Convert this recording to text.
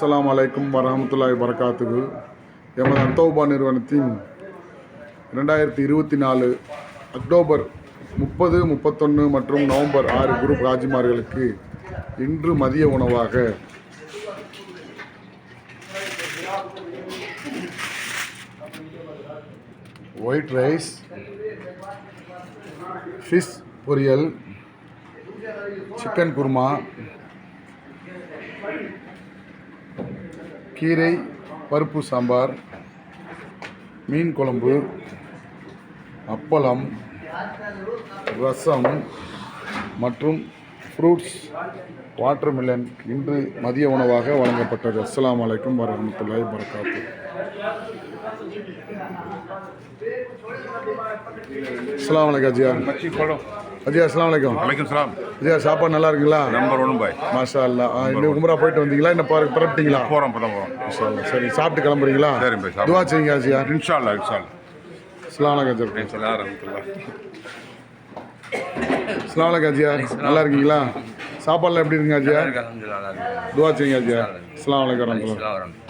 அஸ்ஸலாமு அலைக்கும் வரஹ்மத்துல்லாஹி வபரகாத்துஹு. எமது அத்தௌபா நிறுவனத்தின் 2024 அக்டோபர் 30, 31 மற்றும் நவம்பர் 6 குரூப் ஹாஜிமார்களுக்கு இன்று மதிய உணவாக ஒயிட் ரைஸ், ஃபிஷ் பொரியல், சிக்கன் குருமா, கீரை பருப்பு சாம்பார், மீன் குழம்பு, அப்பளம், ரசம் மற்றும் ஃப்ரூட்ஸ், வாட்டர்மெலன் இன்று மதிய உணவாக வழங்கப்பட்டது. அஸ்ஸலாமு அலைக்கும் வரஹ்மத்துல்லாஹி வபரகாத்துஹு. அஸ்ஸலாமு அலைக்கும் அஜியா. அஜியா அஸ்ஸலாமு அலைக்கும். வலைக்கும் சலாம். அஜியா, சாப்பாடு நல்லா இருக்குங்களா? நம்பர் 1 பாய். மாஷா அல்லாஹ். இன்னும் உம்ரா போயிட்டு வந்தீங்களா? இன்னும் பரப்பிட்டீங்களா? போகிறோம் போகிறோம். மாஷா அல்லாஹ். சரி, சாப்பிட்டு கிளம்புறீங்களா? சரி பாய். துவா செய்யுங்க அஜியா. இன்ஷா அல்லாஹ் இன்ஷா அல்லாஹ். அஸ்ஸலாமு அலைக்கும் அஜியா. இன்ஷா அல்லாஹ் ரஹ்மத்துல்லாஹ். அஸ்ஸலாமு அலைக்கும் அஜியா. நல்லா இருக்கீங்களா? சாப்பாடுலாம் எப்படி இருக்குங்க அஜியா? துவா செய்யுங்க அஜியா. அஸ்ஸலாமு அலைக்கும் வரஹ்மத்துல்லாஹ்.